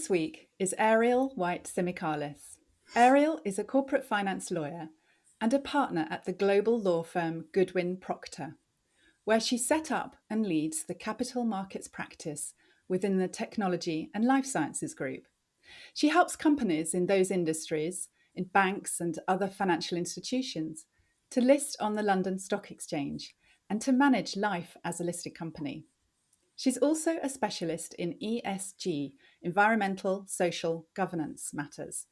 this week is Ariel White-Tsimikalis. Ariel is a corporate finance lawyer and a partner at the global law firm Goodwin Procter, where she set up and leads the capital markets practice within the technology and life sciences group. She helps companies in those industries, in banks and other financial institutions, to list on the London Stock Exchange and to manage life as a listed company. She's also a specialist in ESG, environmental, social, governance matters.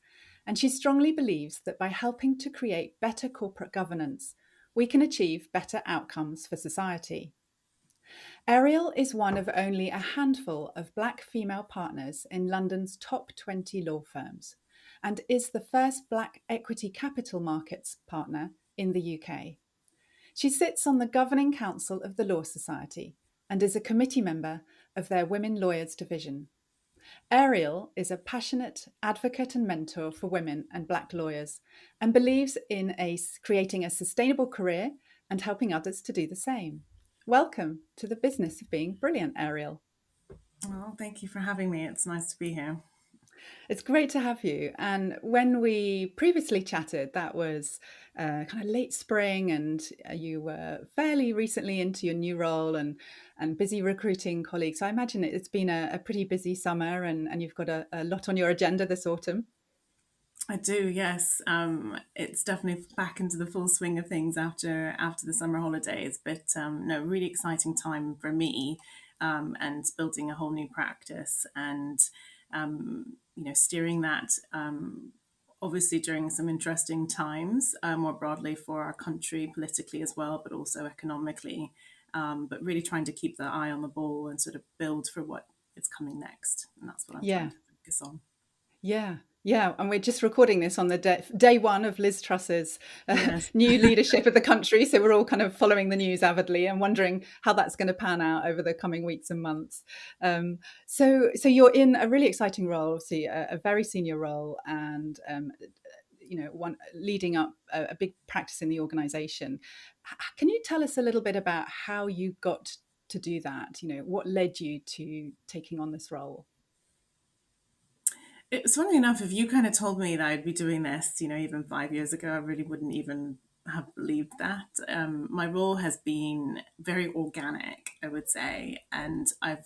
And she strongly believes that by helping to create better corporate governance, we can achieve better outcomes for society. Ariel is one of only a handful of Black female partners in London's top 20 law firms and is the first Black equity capital markets partner in the UK. She sits on the governing council of the Law Society and is a committee member of their Women Lawyers Division. Ariel is a passionate advocate and mentor for women and Black lawyers and believes in creating a sustainable career and helping others to do the same. Welcome to the business of being brilliant, Ariel. Oh, thank you for having me. It's nice to be here. It's great to have you. And when we previously chatted, that was kind of late spring, and you were fairly recently into your new role and busy recruiting colleagues. So I imagine it's been a pretty busy summer, and you've got a lot on your agenda this autumn. I do, yes. It's definitely back into the full swing of things after the summer holidays, but no, really exciting time for me, and building a whole new practice and steering that. Obviously, during some interesting times, more broadly for our country, politically as well, but also economically. But really trying to keep the eye on the ball and sort of build for what is coming next, and that's what I'm trying Yeah. to focus on. Yeah, yeah, and we're just recording this on the day one of Liz Truss's Yes. new leadership of the country. So we're all kind of following the news avidly and wondering how that's going to pan out over the coming weeks and months. So you're in a really exciting role, obviously a very senior role, and one leading up a big practice in the organisation. Can you tell us a little bit about how you got to do that? You know, what led you to taking on this role? It's funny enough, if you kind of told me that I'd be doing this, even 5 years ago, I really wouldn't even have believed that. My role has been very organic, I would say, and I've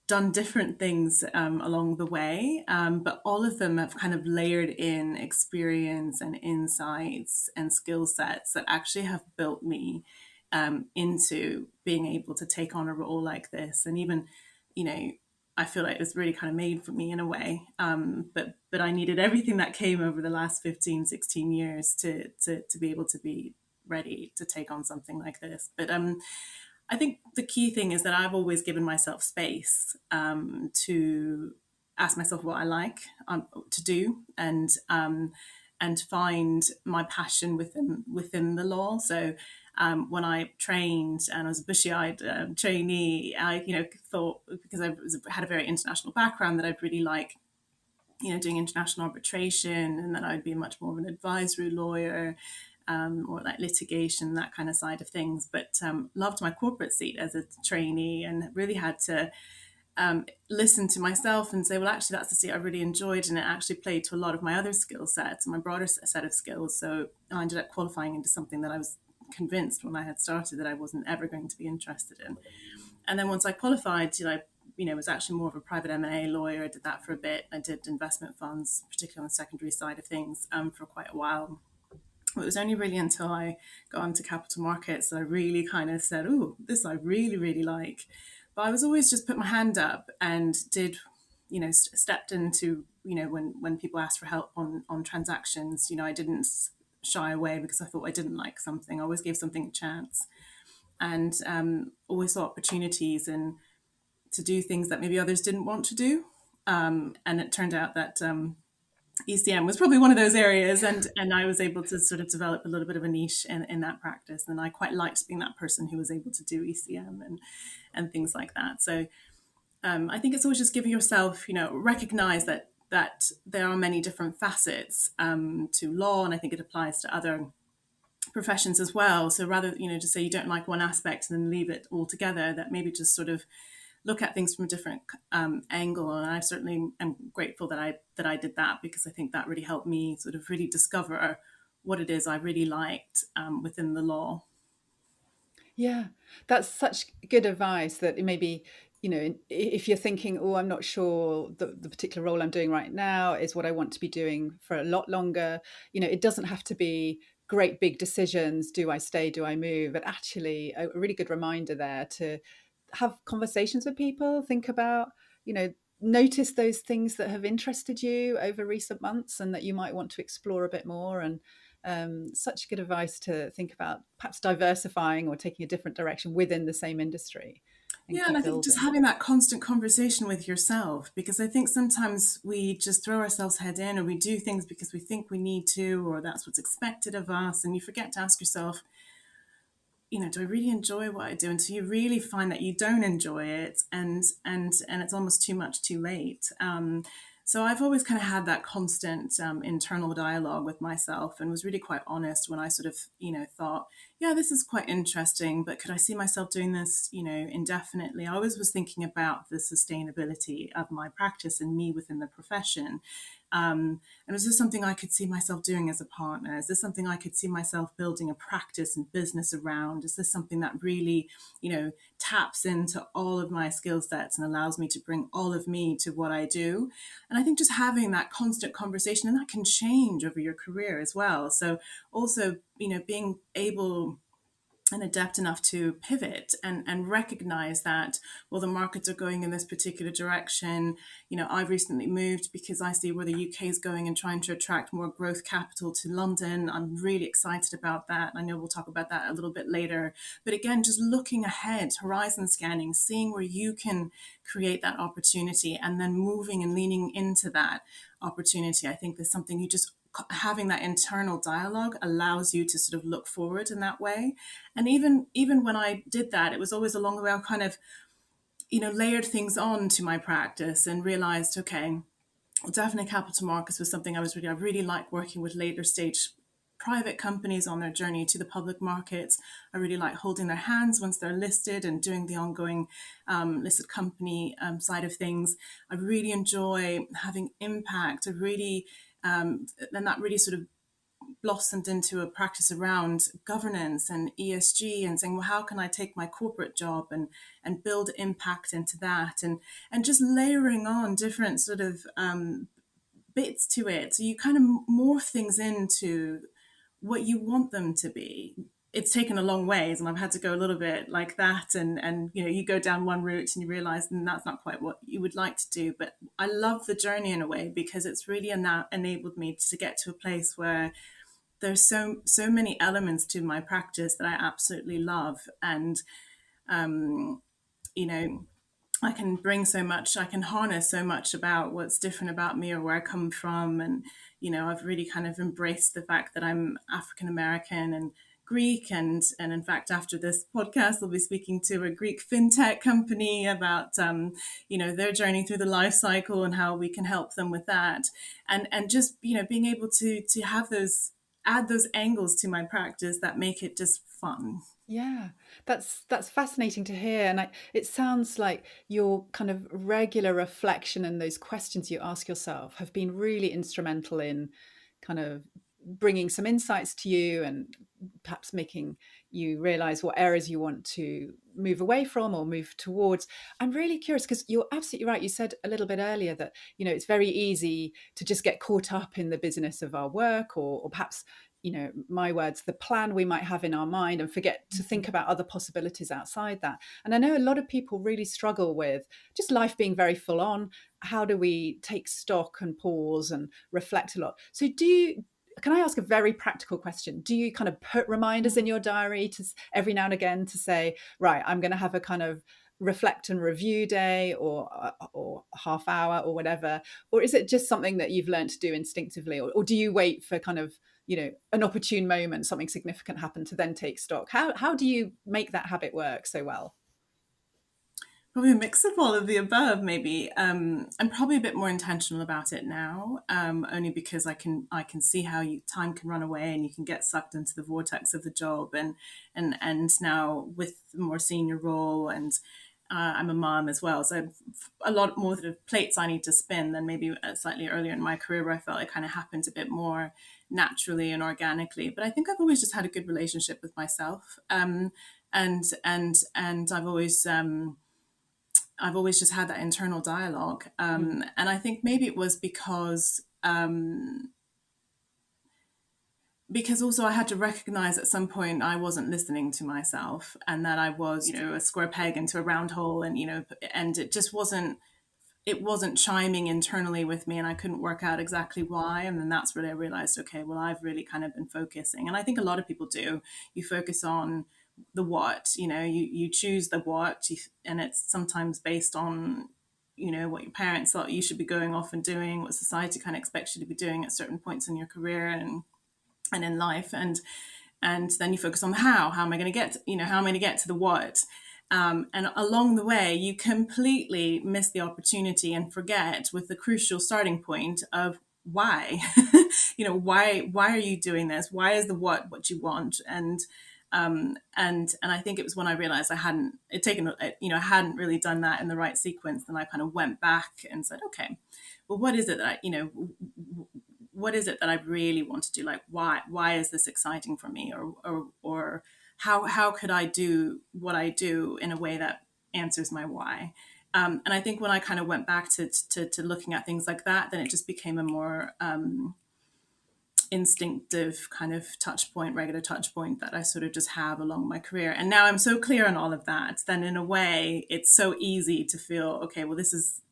done different things along the way, but all of them have kind of layered in experience and insights and skill sets that actually have built me into being able to take on a role like this. And even, you know, I feel like it was really kind of made for me in a way. But I needed everything that came over the last 15, 16 years to be able to be ready to take on something like this. But I think the key thing is that I've always given myself space to ask myself what I like to do, and find my passion within the law. So when I trained and I was a bushy-eyed trainee, I thought, because had a very international background, that I'd really like doing international arbitration, and that I'd be much more of an advisory lawyer, or like litigation, that kind of side of things. But loved my corporate seat as a trainee, and really had to listen to myself and say, well, actually, that's the seat I really enjoyed, and it actually played to a lot of my other skill sets and my broader set of skills. So I ended up qualifying into something that I was convinced when I had started that I wasn't ever going to be interested in. And then once I qualified, was actually more of a private M&A lawyer. I did that for a bit. I did investment funds, particularly on the secondary side of things, for quite a while. It was only really until I got into capital markets that I really kind of said, oh, this I really, really like. But I was always just put my hand up and did, stepped into, when people asked for help on transactions, I didn't shy away because I thought I didn't like something. I always gave something a chance, and always saw opportunities and to do things that maybe others didn't want to do. And it turned out that ECM was probably one of those areas, and I was able to sort of develop a little bit of a niche in that practice, and I quite liked being that person who was able to do ECM and things like that. So I think it's always just giving yourself, recognize that there are many different facets to law, and I think it applies to other professions as well. So rather, just say you don't like one aspect and then leave it all together, that maybe just sort of look at things from a different angle. And I certainly am grateful that I did that, because I think that really helped me sort of really discover what it is I really liked within the law. Yeah, that's such good advice that maybe, if you're thinking, oh, I'm not sure the particular role I'm doing right now is what I want to be doing for a lot longer, it doesn't have to be great big decisions. Do I stay? Do I move? But actually, a really good reminder there to have conversations with people, think about, notice those things that have interested you over recent months and that you might want to explore a bit more. And such good advice to think about perhaps diversifying or taking a different direction within the same industry and Yeah, and I keep think just building. having that constant conversation with yourself, because I think sometimes we just throw ourselves head in, or we do things because we think we need to, or that's what's expected of us, and you forget to ask yourself, do I really enjoy what I do? Until you really find that you don't enjoy it, and it's almost too much too late. So I've always kind of had that constant internal dialogue with myself, and was really quite honest when I sort of thought, yeah, this is quite interesting, but could I see myself doing this indefinitely? I always was thinking about the sustainability of my practice and me within the profession. And is this something I could see myself doing as a partner? Is this something I could see myself building a practice and business around? Is this something that really, taps into all of my skill sets and allows me to bring all of me to what I do? And I think just having that constant conversation, and that can change over your career as well. So also, being able and adept enough to pivot and recognize that, well, the markets are going in this particular direction. I've recently moved because I see where the UK is going and trying to attract more growth capital to London. I'm really excited about that. I know we'll talk about that a little bit later. But again, just looking ahead, horizon scanning, seeing where you can create that opportunity, and then moving and leaning into that opportunity. I think there's something you just having that internal dialogue allows you to sort of look forward in that way. And even when I did that, it was always along the way I kind of layered things on to my practice and realized, okay, well, definitely capital markets was something I really like working with later stage private companies on their journey to the public markets. I really like holding their hands once they're listed and doing the ongoing listed company side of things. I really enjoy having impact. And that really sort of blossomed into a practice around governance and ESG, and saying, well, how can I take my corporate job and build impact into that, and just layering on different sort of bits to it. So you kind of morph things into what you want them to be. It's taken a long ways, and I've had to go a little bit like that, and you go down one route and you realize that's not quite what you would like to do. But I love the journey in a way, because it's really enabled me to get to a place where there's so many elements to my practice that I absolutely love. And you know I can bring so much, I can harness so much about what's different about me or where I come from. And I've really kind of embraced the fact that I'm African American and Greek, and in fact, after this podcast, I'll be speaking to a Greek fintech company about their journey through the life cycle and how we can help them with that. And just being able to have those, add those angles to my practice that make it just fun. Yeah, that's fascinating to hear, and it sounds like your kind of regular reflection and those questions you ask yourself have been really instrumental in kind of bringing some insights to you, and perhaps making you realize what areas you want to move away from or move towards. I'm really curious because you're absolutely right. You said a little bit earlier that it's very easy to just get caught up in the business of our work, or perhaps my words, the plan we might have in our mind, and forget to think about other possibilities outside that. And I know a lot of people really struggle with just life being very full on. How do we take stock and pause and reflect a lot? So can I ask a very practical question? Do you kind of put reminders in your diary to every now and again to say, right, I'm going to have a kind of reflect and review day, or half hour or whatever? Or is it just something that you've learned to do instinctively? Or do you wait for kind of an opportune moment, something significant happened, to then take stock? How do you make that habit work so well? Probably a mix of all of the above, maybe. I'm probably a bit more intentional about it now, only because I can see how time can run away and you can get sucked into the vortex of the job, and now with the more senior role, and I'm a mom as well, so a lot more sort of plates I need to spin than maybe slightly earlier in my career, where I felt it kind of happened a bit more naturally and organically. But I think I've always just had a good relationship with myself, and I've always just had that internal dialogue, Mm. and I think maybe it was because also I had to recognize at some point I wasn't listening to myself, and that I was, a square peg into a round hole, and and it just wasn't chiming internally with me, and I couldn't work out exactly why. And then that's where I realized, okay, well, I've really kind of been focusing, and I think a lot of people do. You focus on the what, you choose the what, and it's sometimes based on what your parents thought you should be going off and doing, what society kind of expects you to be doing at certain points in your career and in life, and then you focus on the how am I going to get, how am I going to get to the what, and along the way you completely miss the opportunity and forget with the crucial starting point of why. Why are you doing this? Why is the what you want? And I think it was when I realized I hadn't it taken I hadn't really done that in the right sequence. Then I kind of went back and said, okay, well, what is it that what is it that I really want to do? Like, why is this exciting for me? Or how could I do what I do in a way that answers my why? And I think when I kind of went back to looking at things like that, then it just became a more instinctive kind of touch point, regular touch point that I sort of just have along my career. And now I'm so clear on all of that, then in a way, it's so easy to feel, okay, well,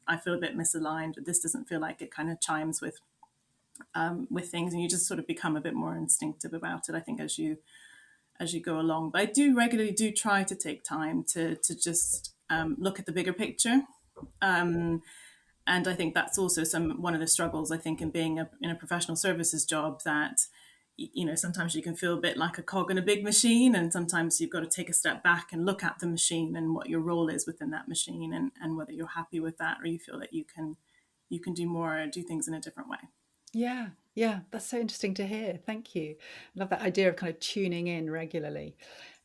I feel a bit misaligned. This doesn't feel like it kind of chimes with things, and you just sort of become a bit more instinctive about it, I think, as you go along. But I do regularly do try to take time to just look at the bigger picture. And I think that's also one of the struggles, I think, in being in a professional services job, that sometimes you can feel a bit like a cog in a big machine, and sometimes you've got to take a step back and look at the machine and what your role is within that machine, and whether you're happy with that, or you feel that you can do more, or do things in a different way. Yeah, yeah, that's so interesting to hear. Thank you. I love that idea of kind of tuning in regularly.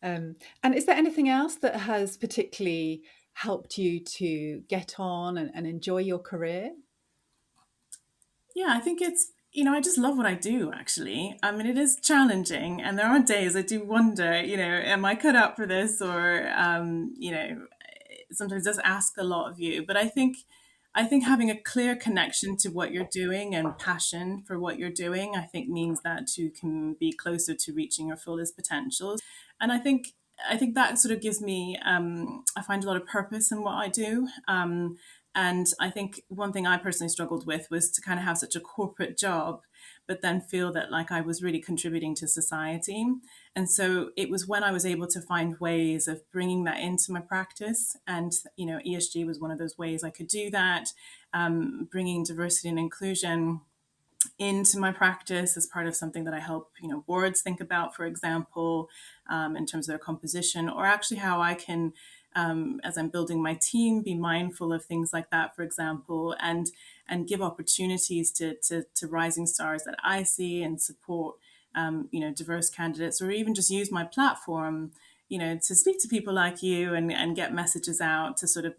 And is there anything else that has particularly helped you to get on and enjoy your career? Yeah, I think I just love what I do, actually. I mean, it is challenging, and there are days I do wonder, am I cut out for this? Or, sometimes it does ask a lot of you. But I think having a clear connection to what you're doing and passion for what you're doing, I think means that you can be closer to reaching your fullest potential. And I think that sort of gives me, I find a lot of purpose in what I do. And I think one thing I personally struggled with was to kind of have such a corporate job, but then feel that like I was really contributing to society. And so it was when I was able to find ways of bringing that into my practice. And, ESG was one of those ways I could do that, bringing diversity and inclusion into my practice as part of something that I help, boards think about, for example, in terms of their composition, or actually how I can, as I'm building my team, be mindful of things like that, for example, and give opportunities to rising stars that I see, and support, diverse candidates, or even just use my platform, to speak to people like you, and get messages out to sort of,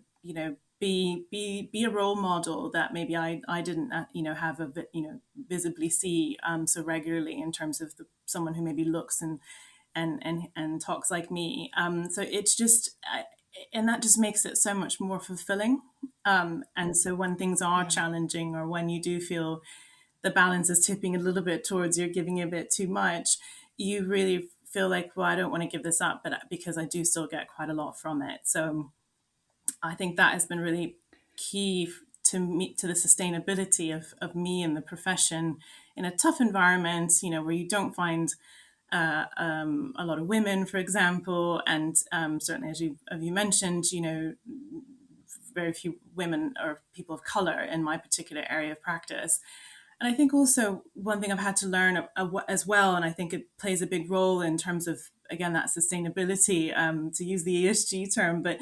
be a role model that maybe I didn't have visibly see so regularly, in terms of someone who maybe looks and talks like me. So it's just and that just makes it so much more fulfilling. And so when things are Yeah. challenging, or when you do feel the balance is tipping a little bit towards you're giving a bit too much, you really feel like, well, I don't want to give this up, but because I do still get quite a lot from it. So I think that has been really key to me, to the sustainability of me and the profession in a tough environment, where you don't find a lot of women, for example, and certainly, as you mentioned, very few women or people of color in my particular area of practice. And I think also one thing I've had to learn as well, and I think it plays a big role in terms of, again, that sustainability, to use the ESG term, but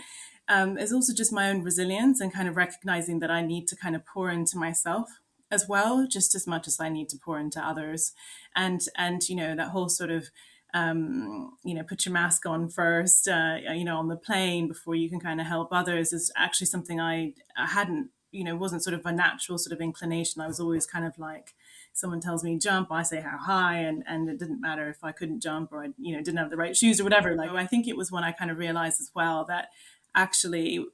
is also just my own resilience, and kind of recognizing that I need to kind of pour into myself as well, just as much as I need to pour into others. And that whole sort of put your mask on first, on the plane before you can kind of help others is actually something I hadn't, wasn't sort of a natural sort of inclination. I was always kind of like, someone tells me jump, I say how high, and it didn't matter if I couldn't jump or I, didn't have the right shoes or whatever. Like, I think it was when I kind of realized as well that actually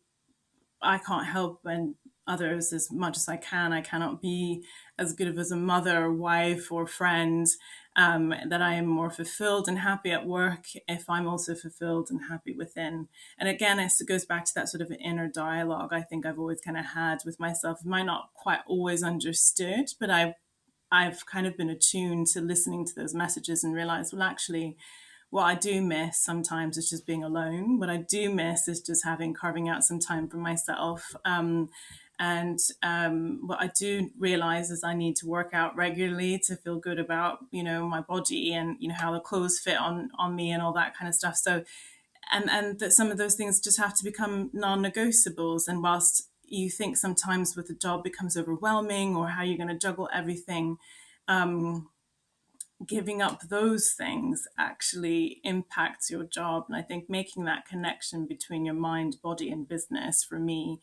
I can't help and others as much as I can. I cannot be as good of as a mother, wife, or friend. That I am more fulfilled and happy at work if I'm also fulfilled and happy within. And again, it goes back to that sort of inner dialogue I think I've always kind of had with myself. It might not quite always understood, but I've kind of been attuned to listening to those messages and realized, well, actually, what I do miss sometimes is just being alone. What I do miss is just carving out some time for myself. And what I do realize is I need to work out regularly to feel good about, my body and, how the clothes fit on me and all that kind of stuff. So, and that some of those things just have to become non-negotiables. And whilst you think sometimes with the job becomes overwhelming or how you're going to juggle everything, giving up those things actually impacts your job. And I think making that connection between your mind, body, and business for me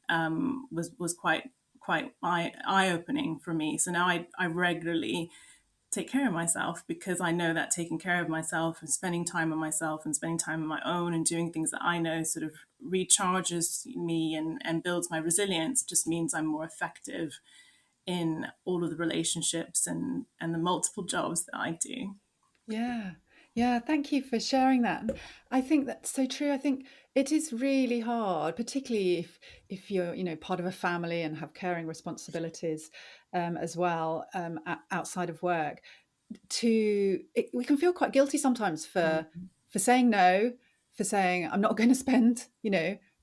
was quite eye opening for me. So now I regularly take care of myself because I know that taking care of myself and spending time on myself and spending time on my own and doing things that I know sort of recharges me and builds my resilience just means I'm more effective in all of the relationships and the multiple jobs that I do. Yeah. Yeah, thank you for sharing that. And I think that's so true. I think it is really hard, particularly if you're, part of a family and have caring responsibilities as well, outside of work. We can feel quite guilty sometimes for saying no, for saying I'm not going to spend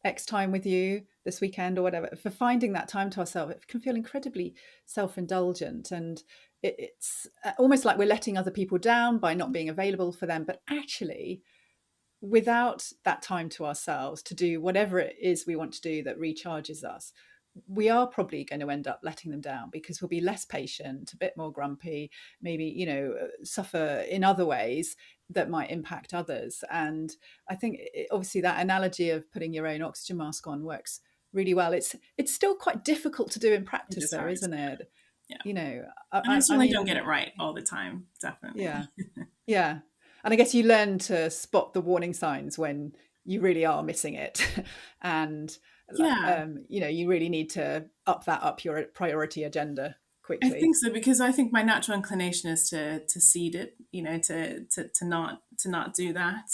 X time with you this weekend or whatever, for finding that time to ourselves. It can feel incredibly self-indulgent, and it's almost like we're letting other people down by not being available for them. But actually, without that time to ourselves to do whatever it is we want to do that recharges us, we are probably going to end up letting them down because we'll be less patient, a bit more grumpy, maybe, suffer in other ways that might impact others. And I think obviously that analogy of putting your own oxygen mask on works really well. It's still quite difficult to do in It practice is though, hard. isn't it? Yeah. You know, And I I certainly don't get mean, it right all the time, definitely. yeah. Yeah. And I guess you learn to spot the warning signs when you really are missing it. And, Yeah, you really need to up your priority agenda I think quickly. so because I think my natural inclination is to cede it, to not do that.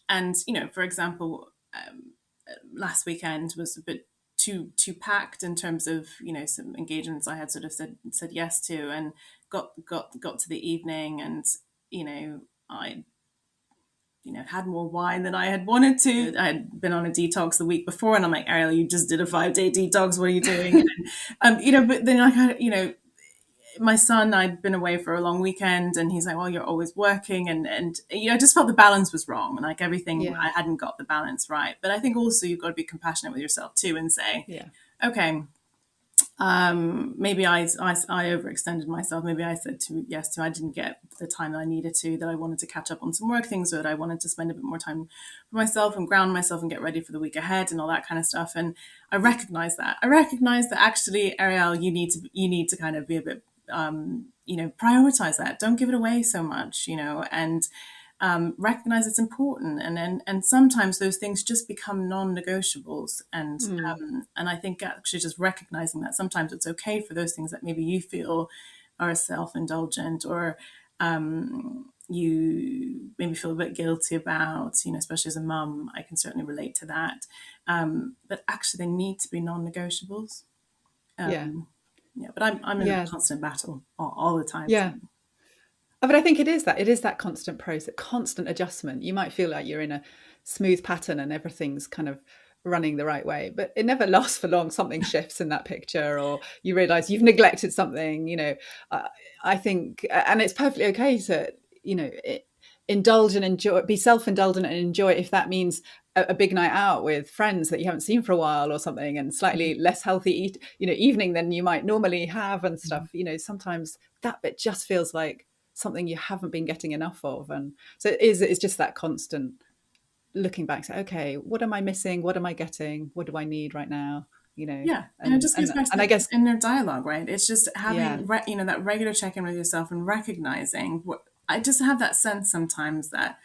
And for example, last weekend was a bit too packed in terms of some engagements I had sort of said yes to, and got to the evening, and I had more wine than I had wanted to. I had been on a detox the week before, and I'm like, Ariel, you just did a 5-day detox. What are you doing? But then my son, I'd been away for a long weekend, and he's like, well, you're always working. And I just felt the balance was wrong. Like everything, Yeah. I hadn't got the balance right. But I think also you've got to be compassionate with yourself too and say, Yeah. okay, maybe I overextended myself. Maybe I said yes to, I didn't get the time that I needed to, that I wanted to catch up on some work things, or that I wanted to spend a bit more time for myself and ground myself and get ready for the week ahead and all that kind of stuff. And I recognize that. I recognize that actually, Ariel, you need to kind of be a bit, prioritize that. Don't give it away so much, and recognize it's important, and sometimes those things just become non-negotiables, Mm. and I think actually just recognizing that sometimes it's okay for those things that maybe you feel are self-indulgent, or you maybe feel a bit guilty about, especially as a mum, I can certainly relate to that, but actually they need to be non-negotiables. Yeah. Yeah, but I'm in a Yeah. constant battle all the time. So. Yeah. But I think it is that constant process, constant adjustment. You might feel like you're in a smooth pattern and everything's kind of running the right way, but it never lasts for long. Something shifts in that picture, or you realize you've neglected something. I, I think, and it's perfectly okay to, indulge and enjoy, be self-indulgent and enjoy it if that means a big night out with friends that you haven't seen for a while or something, and slightly less healthy evening than you might normally have and stuff. Sometimes that bit just feels like something you haven't been getting enough of. And so it's just that constant looking back, say, okay, what am I missing? What am I getting? What do I need right now? You know, Yeah, and it and just goes back to I the guess, inner dialogue, right? It's just yeah, having that regular check-in with yourself and recognizing what I just have that sense sometimes that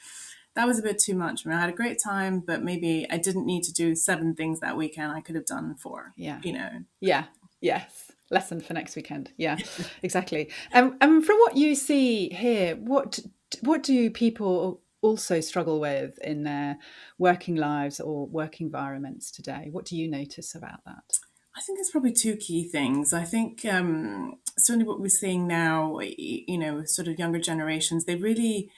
that was a bit too much. I mean, I had a great time, but maybe I didn't need to do 7 things that weekend. I could have done 4, yeah, you know. yeah, yes. Lesson for next weekend. Yeah, exactly. And from what you see here, what do people also struggle with in their working lives or work environments today? What do you notice about that? I think there's probably 2 key things. I think certainly what we're seeing now, sort of younger generations, they really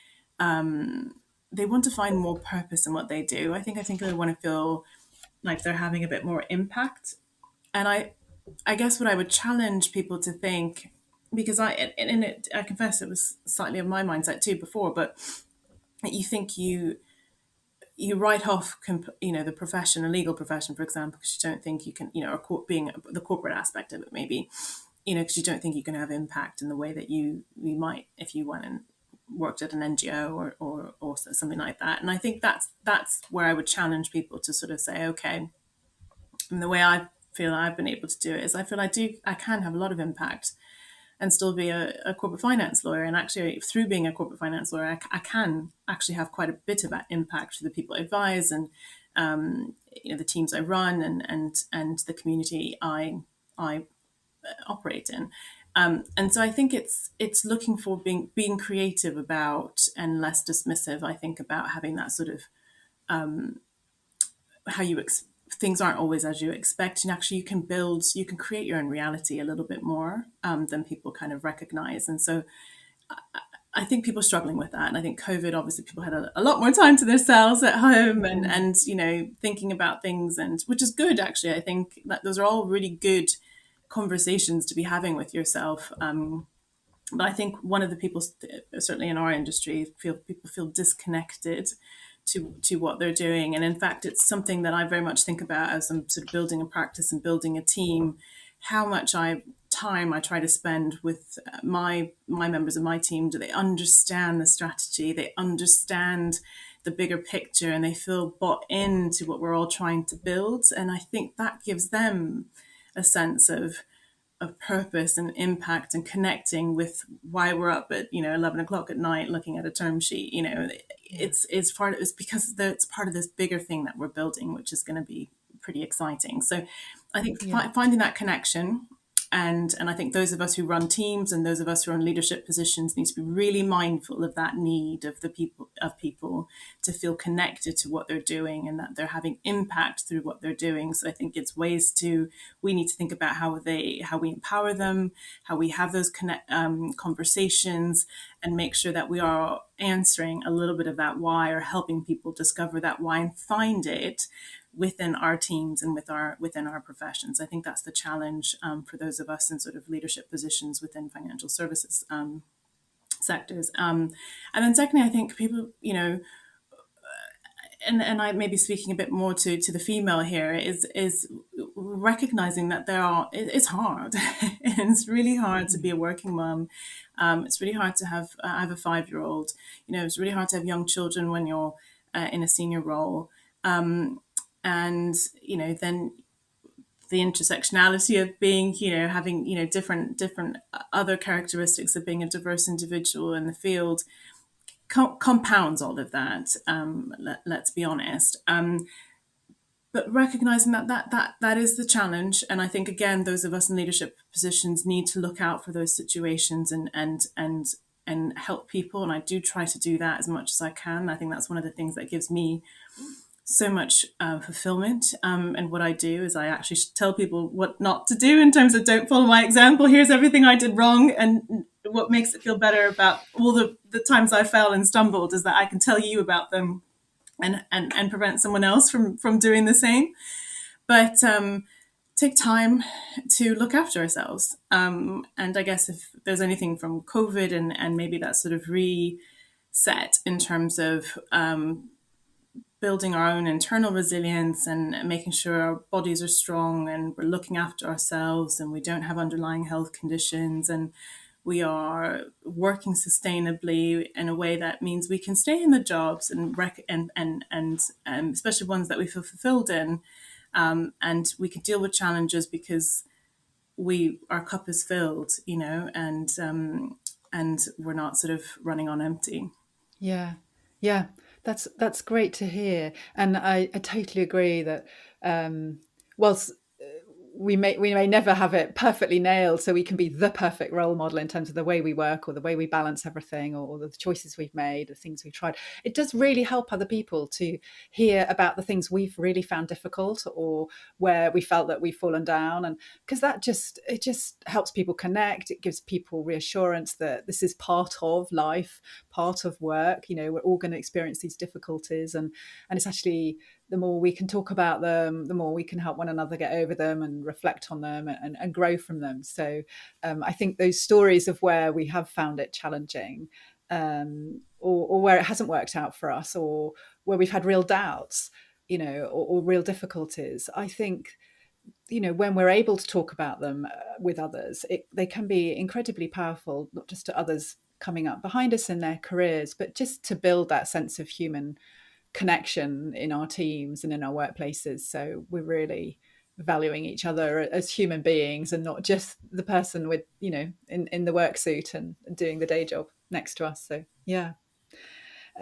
they want to find more purpose in what they do. I think they want to feel like they're having a bit more impact. And I guess what I would challenge people to think, because I confess it was slightly of my mindset too before, but you think you write off the profession, a legal profession, for example, because you don't think you can, or being the corporate aspect of it, maybe, because you don't think you can have impact in the way that you might if you went and worked at an NGO or something like that. And I think that's where I would challenge people to sort of say, okay, and the way I feel I've been able to do it is I feel I can have a lot of impact and still be a corporate finance lawyer. And actually, through being a corporate finance lawyer, I can actually have quite a bit of that impact for the people I advise and the teams I run and the community I operate in. And so I think it's looking for being creative about and less dismissive. I think about having that sort of how things aren't always as you expect, and actually you can create your own reality a little bit more than people kind of recognize. And so I think people are struggling with that. And I think COVID, obviously, people had a lot more time to themselves at home Mm, and thinking about things, and which is good, actually. I think that those are all really good conversations to be having with yourself. But I think one of the people, certainly in our industry, people feel disconnected to what they're doing. And in fact, it's something that I very much think about as I'm sort of building a practice and building a team, how much time I try to spend with my members of my team. Do they understand the strategy? They understand the bigger picture, and they feel bought into what we're all trying to build. And I think that gives them a sense of purpose and impact and connecting with why we're up at 11 o'clock at night looking at a term sheet. yeah, It's because it's part of this bigger thing that we're building, which is going to be pretty exciting. So I think yeah, finding that connection, and I think those of us who run teams and those of us who are in leadership positions need to be really mindful of that need of people to feel connected to what they're doing and that they're having impact through what they're doing. So I think it's ways to we need to think about how we empower them, how we have those conversations, and make sure that we are answering a little bit of that why, or helping people discover that why and find it within our teams and within our professions. I think that's the challenge for those of us in sort of leadership positions within financial services sectors. And then secondly, I think people, and I may be speaking a bit more to the female here, is recognizing that it's hard. And it's really hard to mm, be a working mom. It's really hard to have I have a 5-year-old. It's really hard to have young children when you're in a senior role. And then the intersectionality of being, having, different other characteristics of being a diverse individual in the field compounds all of that. Let's be honest. But recognizing that is the challenge, and I think again, those of us in leadership positions need to look out for those situations and help people. And I do try to do that as much as I can. I think that's one of the things that gives me so much fulfillment. And what I do is I actually tell people what not to do in terms of don't follow my example. Here's everything I did wrong. And what makes it feel better about all the times I fell and stumbled is that I can tell you about them and prevent someone else from doing the same. But take time to look after ourselves. And I guess if there's anything from COVID and maybe that sort of reset in terms of building our own internal resilience and making sure our bodies are strong and we're looking after ourselves and we don't have underlying health conditions and we are working sustainably in a way that means we can stay in the jobs and especially ones that we feel fulfilled in, and we can deal with challenges because our cup is filled, and we're not sort of running on empty. Yeah, yeah, that's great to hear, and I totally agree that whilst we may never have it perfectly nailed, so we can be the perfect role model in terms of the way we work or the way we balance everything or the choices we've made, the things we've tried. It does really help other people to hear about the things we've really found difficult or where we felt that we've fallen down, and because it just helps people connect. It gives people reassurance that this is part of life, part of work. We're all going to experience these difficulties, and it's actually, the more we can talk about them, the more we can help one another get over them and reflect on them and grow from them. So I think those stories of where we have found it challenging, or where it hasn't worked out for us, or where we've had real doubts, or real difficulties, I think, when we're able to talk about them with others, they can be incredibly powerful, not just to others coming up behind us in their careers, but just to build that sense of human connection in our teams and in our workplaces. So we're really valuing each other as human beings and not just the person with, in the work suit and doing the day job next to us. So yeah.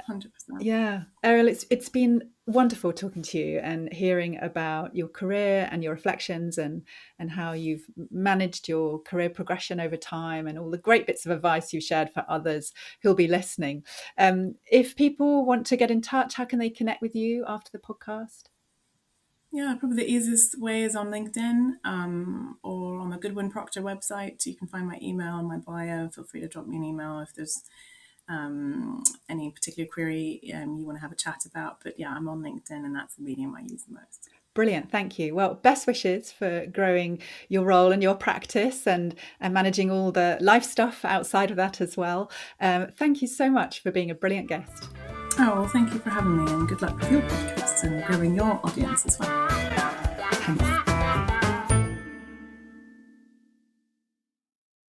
100%. Yeah, Ariel, it's been wonderful talking to you and hearing about your career and your reflections and how you've managed your career progression over time and all the great bits of advice you shared for others who'll be listening. If people want to get in touch, how can they connect with you after the podcast? Yeah, probably the easiest way is on LinkedIn, or on the Goodwin Procter website. You can find my email in my bio. Feel free to drop me an email if there's any particular query you want to have a chat about. But yeah, I'm on LinkedIn, and that's the medium I use the most. Brilliant, thank you. Well, best wishes for growing your role and your practice and managing all the life stuff outside of that as well. Thank you so much for being a brilliant guest. Oh, well, thank you for having me, and good luck with your podcast and growing your audience as well. Thanks.